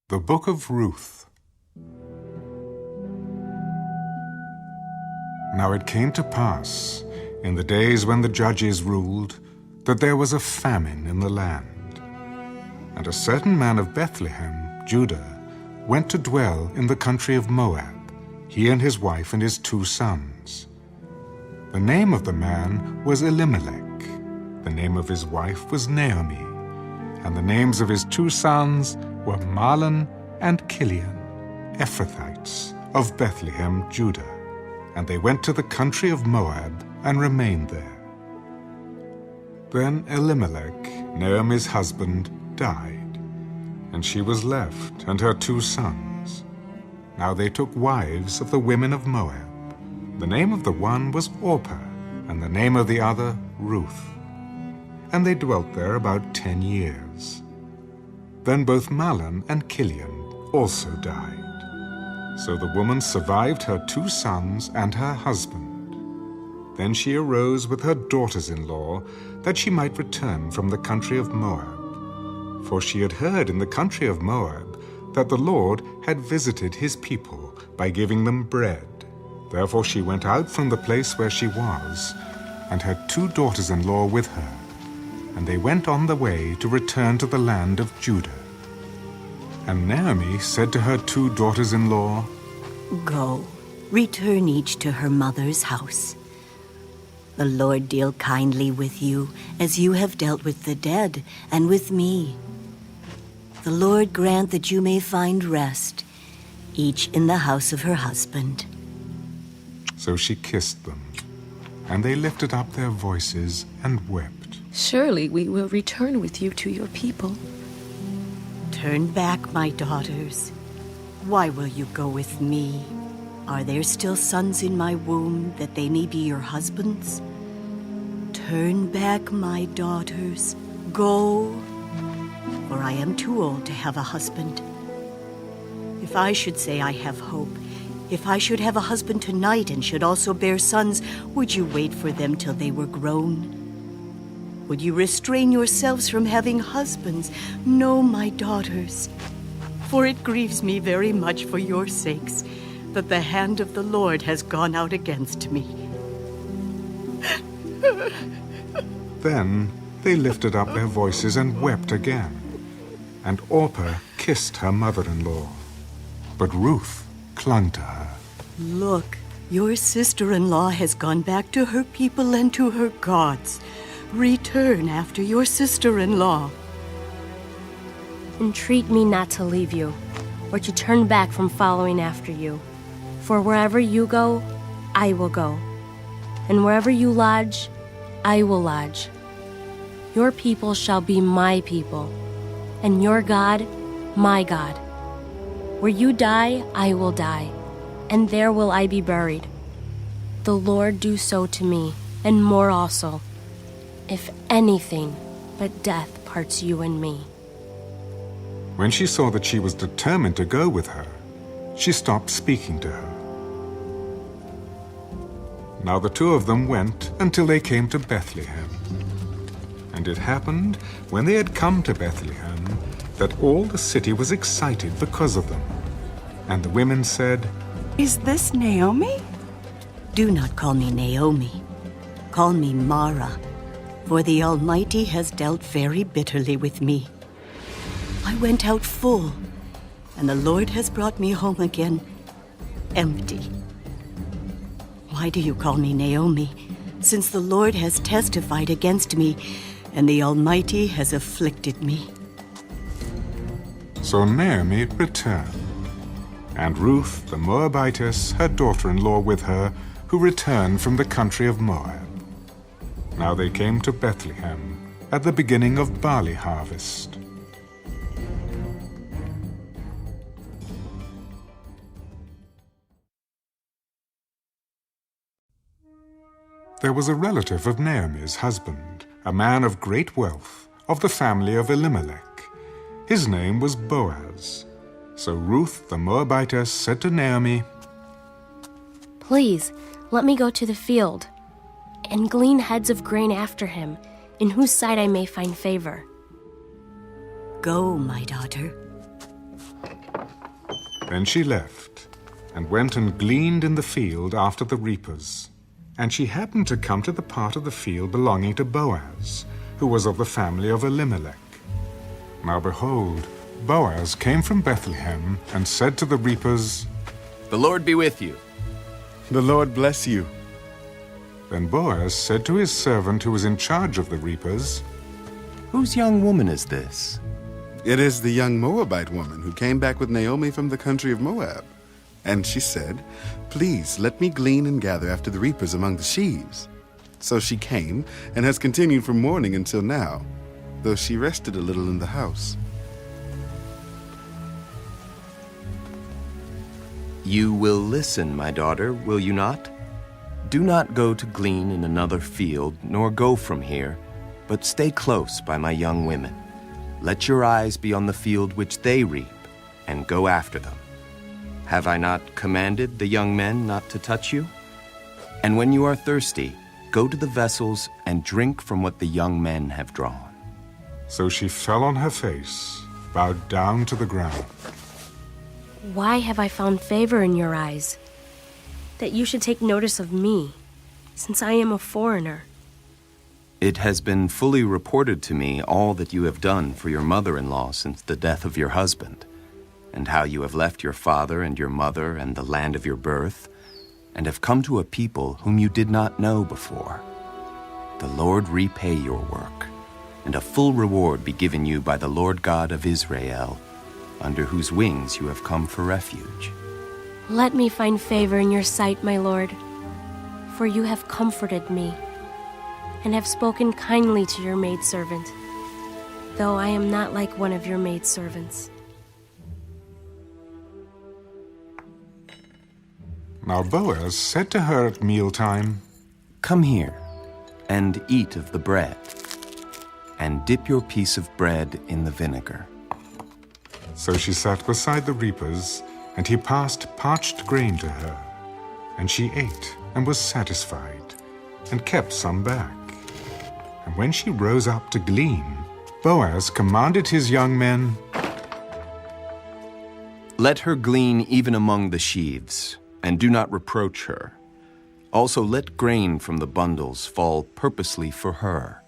The Book of Ruth. Now it came to pass, in the days when the judges ruled, that there was a famine in the land. And a certain man of Bethlehem, Judah, went to dwell in the country of Moab, he and his wife and his 2 sons. The name of the man was Elimelech. The name of his wife was Naomi. And the names of his 2 sons were Mahlon and Kilion, Ephrathites of Bethlehem, Judah. And they went to the country of Moab and remained there. Then Elimelech, Naomi's husband, died, and she was left and her 2 sons. Now they took wives of the women of Moab. The name of the one was Orpah, and the name of the other Ruth. And they dwelt there about 10 years. Then both Mahlon and Kilion also died. So the woman survived her 2 sons and her husband. Then she arose with her daughters-in-law, that she might return from the country of Moab. For she had heard in the country of Moab that the Lord had visited his people by giving them bread. Therefore she went out from the place where she was, and her 2 daughters-in-law with her. And they went on the way to return to the land of Judah. And Naomi said to her 2 daughters-in-law, Go, return each to her mother's house. The Lord deal kindly with you, as you have dealt with the dead and with me. The Lord grant that you may find rest, each in the house of her husband. So she kissed them, and they lifted up their voices and wept. Surely we will return with you to your people. Turn back, my daughters. Why will you go with me? Are there still sons in my womb, that they may be your husbands? Turn back, my daughters. Go, for I am too old to have a husband. If I should say I have hope, if I should have a husband tonight and should also bear sons, would you wait for them till they were grown? Would you restrain yourselves from having husbands? No, my daughters. For it grieves me very much for your sakes that the hand of the Lord has gone out against me. Then they lifted up their voices and wept again. And Orpah kissed her mother-in-law. But Ruth clung to her. Look, your sister-in-law has gone back to her people and to her gods. Return after your sister-in-law. Entreat me not to leave you, or to turn back from following after you. For wherever you go, I will go. And wherever you lodge, I will lodge. Your people shall be my people, and your God, my God. Where you die, I will die, and there will I be buried. The Lord do so to me, and more also, if anything but death parts you and me. When she saw that she was determined to go with her, she stopped speaking to her. Now the 2 of them went until they came to Bethlehem. And it happened, when they had come to Bethlehem, that all the city was excited because of them. And the women said, Is this Naomi? Do not call me Naomi. Call me Mara, for the Almighty has dealt very bitterly with me. I went out full, and the Lord has brought me home again empty. Why do you call me Naomi, since the Lord has testified against me, and the Almighty has afflicted me? So Naomi returned, and Ruth the Moabitess, her daughter-in-law with her, who returned from the country of Moab. Now they came to Bethlehem at the beginning of barley harvest. There was a relative of Naomi's husband, a man of great wealth, of the family of Elimelech. His name was Boaz. So Ruth the Moabitess said to Naomi, Please, let me go to the field and glean heads of grain after him, in whose sight I may find favor. Go, my daughter. Then she left, and went and gleaned in the field after the reapers. And she happened to come to the part of the field belonging to Boaz, who was of the family of Elimelech. Now behold, Boaz came from Bethlehem and said to the reapers, "The Lord be with you." The Lord bless you. Then Boaz said to his servant who was in charge of the reapers, Whose young woman is this? It is the young Moabite woman who came back with Naomi from the country of Moab. And she said, "Please let me glean and gather after the reapers among the sheaves." So she came and has continued from morning until now, though she rested a little in the house. You will listen, my daughter, will you not? Do not go to glean in another field, nor go from here, but stay close by my young women. Let your eyes be on the field which they reap, and go after them. Have I not commanded the young men not to touch you? And when you are thirsty, go to the vessels and drink from what the young men have drawn. So she fell on her face, bowed down to the ground. Why have I found favor in your eyes, that you should take notice of me, since I am a foreigner? It has been fully reported to me all that you have done for your mother-in-law since the death of your husband, and how you have left your father and your mother and the land of your birth, and have come to a people whom you did not know before. The Lord repay your work, and a full reward be given you by the Lord God of Israel, under whose wings you have come for refuge. Let me find favor in your sight, my Lord, for you have comforted me, and have spoken kindly to your maidservant, though I am not like one of your maidservants. Now Boaz said to her at mealtime, Come here, and eat of the bread, and dip your piece of bread in the vinegar. So she sat beside the reapers, and he passed parched grain to her. And she ate and was satisfied, and kept some back. And when she rose up to glean, Boaz commanded his young men, Let her glean even among the sheaves, and do not reproach her. Also let grain from the bundles fall purposely for her.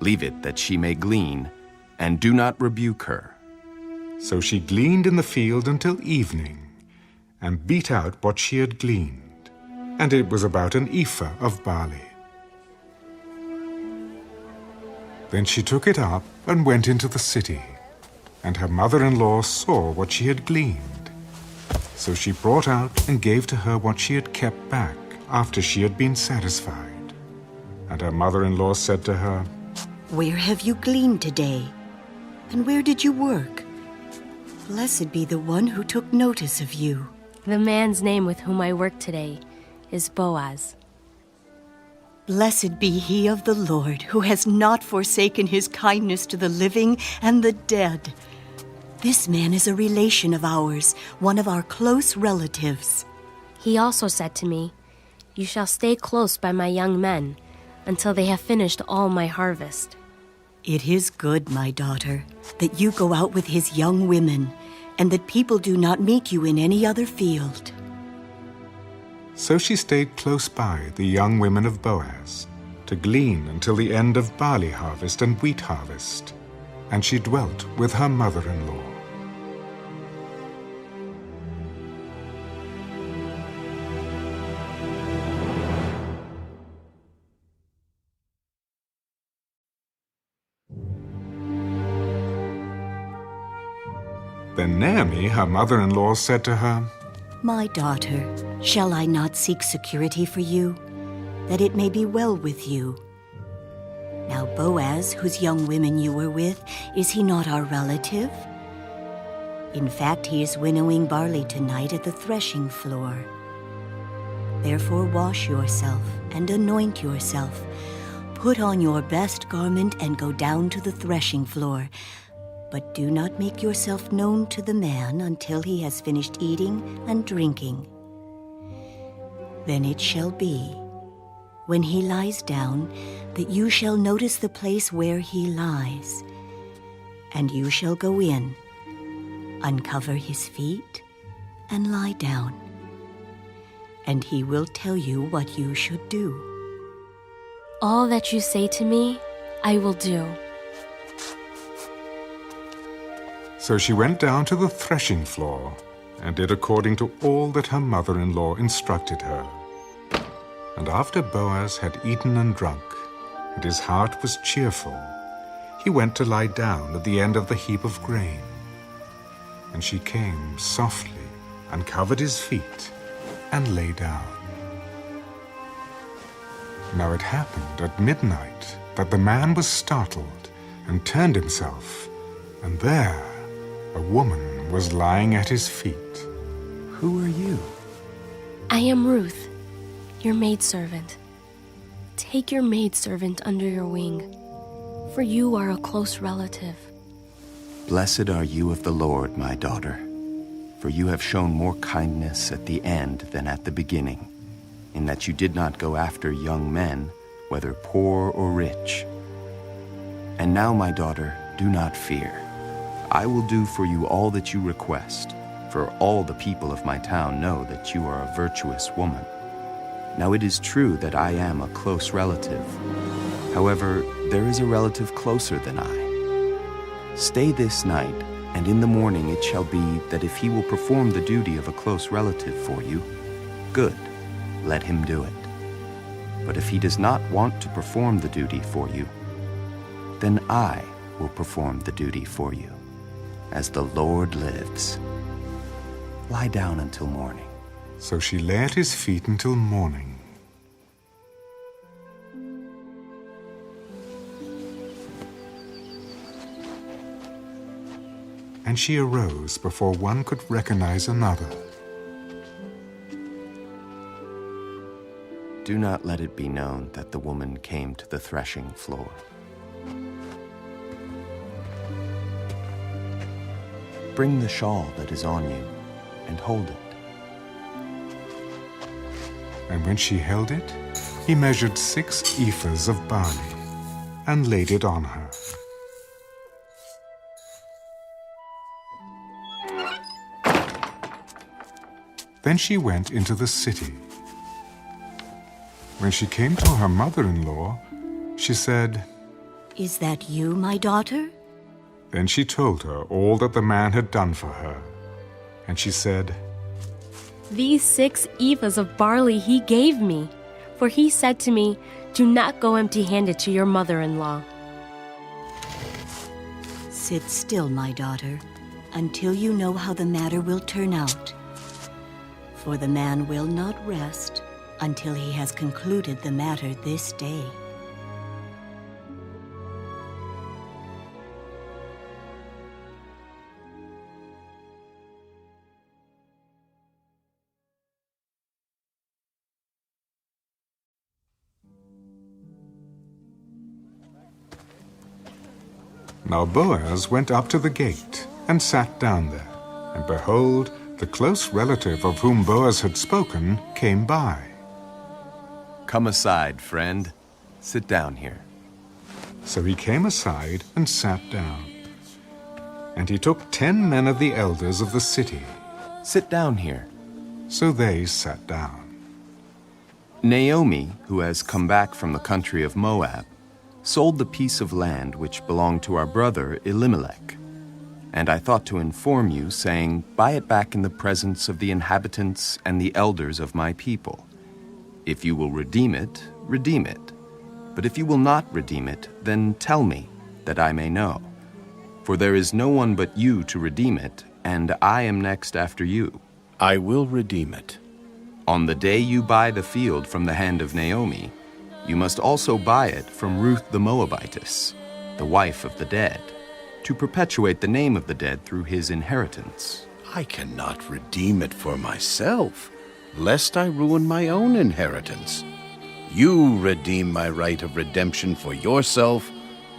Leave it that she may glean, and do not rebuke her. So she gleaned in the field until evening, and beat out what she had gleaned, and it was about an ephah of barley. Then she took it up and went into the city, and her mother-in-law saw what she had gleaned. So she brought out and gave to her what she had kept back after she had been satisfied. And her mother-in-law said to her, Where have you gleaned today? And where did you work? Blessed be the one who took notice of you. The man's name with whom I work today is Boaz. Blessed be he of the Lord, who has not forsaken his kindness to the living and the dead. This man is a relation of ours, one of our close relatives. He also said to me, You shall stay close by my young men until they have finished all my harvest. It is good, my daughter, that you go out with his young women, and that people do not meet you in any other field. So she stayed close by the young women of Boaz, to glean until the end of barley harvest and wheat harvest, and she dwelt with her mother-in-law. Then Naomi, her mother-in-law, said to her, My daughter, shall I not seek security for you, that it may be well with you? Now Boaz, whose young women you were with, is he not our relative? In fact, he is winnowing barley tonight at the threshing floor. Therefore wash yourself and anoint yourself. Put on your best garment and go down to the threshing floor. But do not make yourself known to the man until he has finished eating and drinking. Then it shall be, when he lies down, that you shall notice the place where he lies. And you shall go in, uncover his feet, and lie down, and he will tell you what you should do." All that you say to me, I will do. So she went down to the threshing floor and did according to all that her mother-in-law instructed her. And after Boaz had eaten and drunk, and his heart was cheerful, he went to lie down at the end of the heap of grain. And she came softly and covered his feet and lay down. Now it happened at midnight that the man was startled and turned himself, and there a woman was lying at his feet. Who are you? I am Ruth, your maidservant. Take your maidservant under your wing, for you are a close relative. Blessed are you of the Lord, my daughter, for you have shown more kindness at the end than at the beginning, in that you did not go after young men, whether poor or rich. And now, my daughter, do not fear. I will do for you all that you request, for all the people of my town know that you are a virtuous woman. Now it is true that I am a close relative. However, there is a relative closer than I. Stay this night, and in the morning it shall be that if he will perform the duty of a close relative for you, good, let him do it. But if he does not want to perform the duty for you, then I will perform the duty for you, as the Lord lives. Lie down until morning. So she lay at his feet until morning. And she arose before one could recognize another. Do not let it be known that the woman came to the threshing floor. Bring the shawl that is on you and hold it. And when she held it, he measured 6 ephahs of barley and laid it on her. Then she went into the city. When she came to her mother-in-law, she said, "Is that you, my daughter?" Then she told her all that the man had done for her. And she said, These 6 ephahs of barley he gave me, for he said to me, do not go empty-handed to your mother-in-law. "Sit still, my daughter, until you know how the matter will turn out. For the man will not rest until he has concluded the matter this day." Now Boaz went up to the gate and sat down there, and behold, the close relative of whom Boaz had spoken came by. Come aside, friend. Sit down here. So he came aside and sat down. And he took 10 men of the elders of the city. Sit down here. So they sat down. Naomi, who has come back from the country of Moab, sold the piece of land which belonged to our brother Elimelech. And I thought to inform you, saying, buy it back in the presence of the inhabitants and the elders of my people. If you will redeem it, redeem it. But if you will not redeem it, then tell me, that I may know. For there is no one but you to redeem it, and I am next after you. I will redeem it. On the day you buy the field from the hand of Naomi, you must also buy it from Ruth the Moabitess, the wife of the dead, to perpetuate the name of the dead through his inheritance. I cannot redeem it for myself, lest I ruin my own inheritance. You redeem my right of redemption for yourself,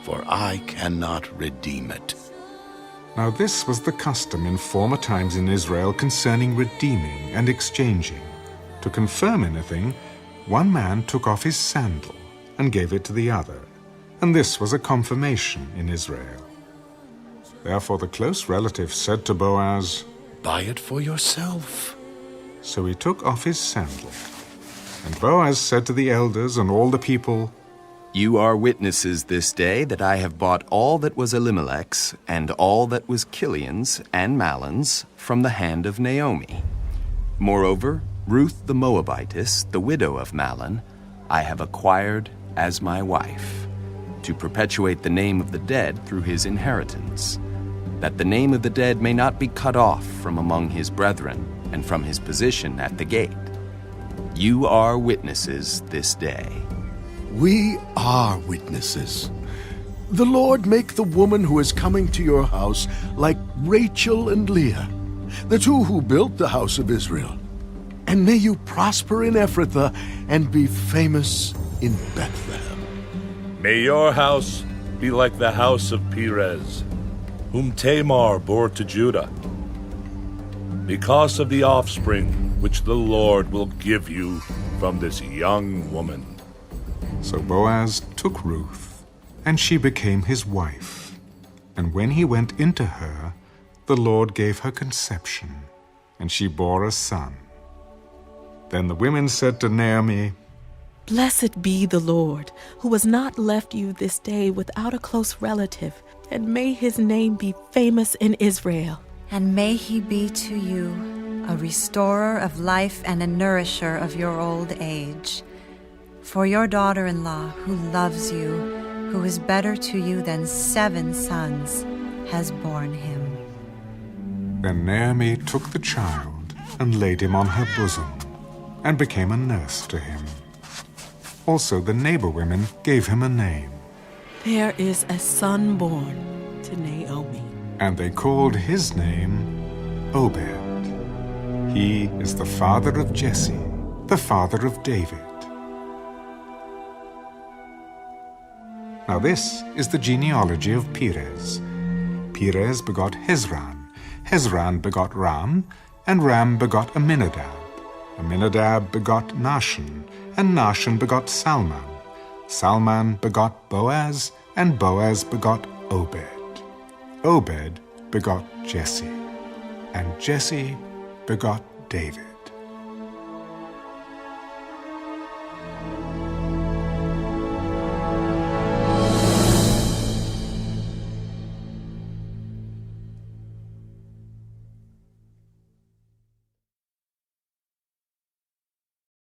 for I cannot redeem it. Now this was the custom in former times in Israel concerning redeeming and exchanging. To confirm anything, one man took off his sandal and gave it to the other, and this was a confirmation in Israel. Therefore the close relative said to Boaz, buy it for yourself. So he took off his sandal. And Boaz said to the elders and all the people, You are witnesses this day that I have bought all that was Elimelech's and all that was Kilion's and Mahlon's from the hand of Naomi. Moreover, Ruth the Moabitess, the widow of Mahlon, I have acquired as my wife, to perpetuate the name of the dead through his inheritance, that the name of the dead may not be cut off from among his brethren and from his position at the gate. You are witnesses this day. We are witnesses. The Lord make the woman who is coming to your house like Rachel and Leah, the two who built the house of Israel. And may you prosper in Ephrathah and be famous in Bethlehem. May your house be like the house of Perez, whom Tamar bore to Judah, because of the offspring which the Lord will give you from this young woman. So Boaz took Ruth, and she became his wife. And when he went into her, the Lord gave her conception, and she bore a son. Then the women said to Naomi, Blessed be the Lord, who has not left you this day without a close relative, and may his name be famous in Israel. And may he be to you a restorer of life and a nourisher of your old age. For your daughter-in-law, who loves you, who is better to you than 7 sons, has borne him. Then Naomi took the child and laid him on her bosom, and became a nurse to him. Also the neighbor women gave him a name. There is a son born to Naomi. And they called his name Obed. He is the father of Jesse, the father of David. Now this is the genealogy of Perez. Perez begot Hezron, Hezron begot Ram, and Ram begot Amminadab. Amminadab begot Nahshon, and Nahshon begot Salmon. Salmon begot Boaz, and Boaz begot Obed. Obed begot Jesse, and Jesse begot David.